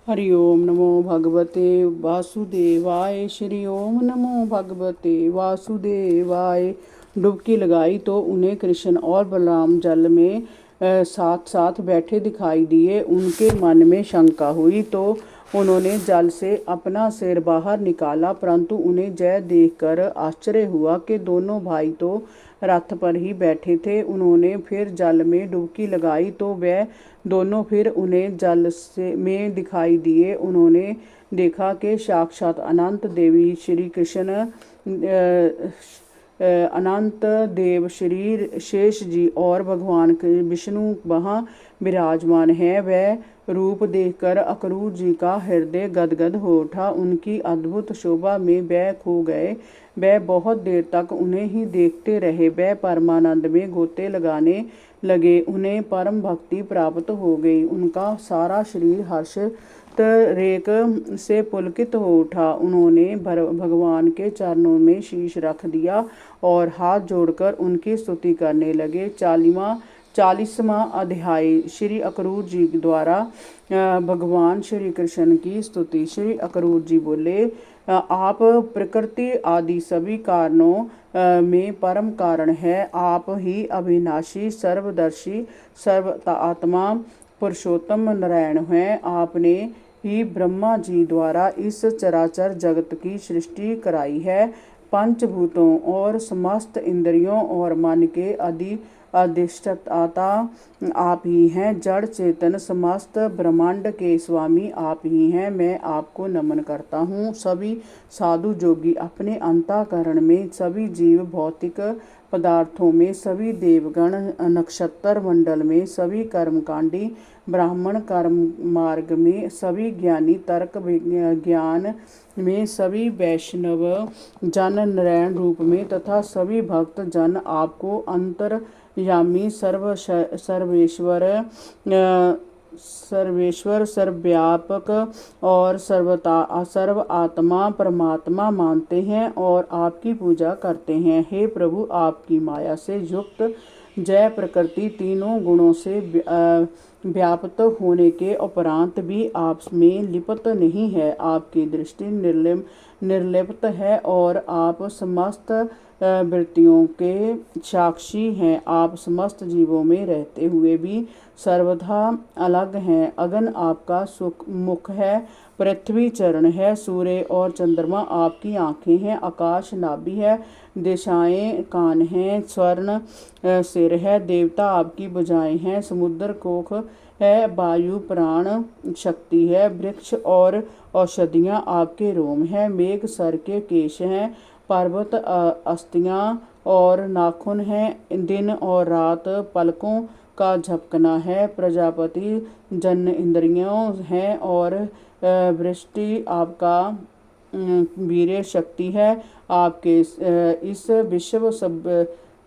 हरि ओम नमो भगवते वासुदेवाय। श्री ओम नमो भगवते वासुदेवाय। डुबकी लगाई तो उन्हें कृष्ण और बलराम जल में साथ साथ बैठे दिखाई दिए। उनके मन में शंका हुई तो उन्होंने जल से अपना सिर बाहर निकाला, परंतु उन्हें जय देखकर आश्चर्य हुआ कि दोनों भाई तो रथ पर ही बैठे थे। उन्होंने फिर जल में डुबकी लगाई तो वह दोनों फिर उन्हें जल से में दिखाई दिए। उन्होंने देखा कि साक्षात अनंत देवी श्री कृष्ण अनंत देव श्री शेष जी और भगवान विष्णु वहाँ विराजमान है। वह रूप देखकर अक्रूर जी का हृदय गदगद हो उठा। उनकी अद्भुत शोभा में वह खो गए। वह बहुत देर तक उन्हें ही देखते रहे। वह परमानंद में गोते लगाने लगे। उन्हें परम भक्ति प्राप्त हो गई। उनका सारा शरीर हर्ष रेक से पुलकित हो उठा। उन्होंने भगवान के चरणों में शीश रख दिया और हाथ जोड़कर उनकी स्तुति करने लगे। 40वां अध्याय। श्री अक्रूर जी द्वारा भगवान श्री कृष्ण की स्तुति। श्री अक्रूर जी बोले, आप प्रकृति आदि सभी कारणों में परम कारण है। आप ही अविनाशी, सर्वदर्शी, सर्वात्मा पुरुषोत्तम नारायण हैं। आपने ही ब्रह्मा जी द्वारा इस चराचर जगत की सृष्टि कराई है। पंचभूतों और समस्त इंद्रियों और मन के अधिष्ठाता आप ही हैं। जड़ चेतन समस्त ब्रह्मांड के स्वामी आप ही हैं। मैं आपको नमन करता हूँ। सभी साधु जोगी अपने अंतःकरण में, सभी जीव भौतिक पदार्थों में, सभी देवगण नक्षत्र मंडल में, सभी कर्मकांडी ब्राह्मण कर्म मार्ग में, सभी ज्ञानी तर्क ज्ञान में, सभी वैष्णव जन नारायण रूप में तथा सभी भक्त जन आपको अंतर्यामी सर्वेश्वर सर्वव्यापक और सर्व आत्मा परमात्मा मानते हैं और आपकी पूजा करते हैं। हे प्रभु, आपकी माया से युक्त जय प्रकृति तीनों गुणों से व्याप्त होने के उपरांत भी आप में लिप्त नहीं है। आपकी दृष्टि निर्लिप्त है और आप समस्त वृत्तियों के साक्षी हैं। आप समस्त जीवों में रहते हुए भी सर्वथा अलग हैं। अगन आपका मुख है, पृथ्वी चरण है, सूर्य और चंद्रमा आपकी आंखें हैं, आकाश नाभि है, दिशाएं कान हैं, स्वर्ण सिर है, देवता आपकी भुजाएं हैं, समुद्र कोख है, वायु प्राण शक्ति है, वृक्ष और औषधियाँ आपके रोम हैं, मेघ सर के केश हैं, पर्वत अस्थियाँ और नाखून हैं, दिन और रात पलकों का झपकना है, प्रजापति जन इंद्रियों हैं और वृष्टि आपका वीर्य शक्ति है। आपके इस विश्व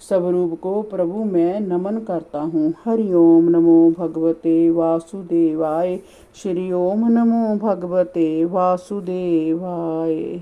स्वरूप को प्रभु मैं नमन करता हूँ। हरि ओम नमो भगवते वासुदेवाय। श्री ओम नमो भगवते वासुदेवाय।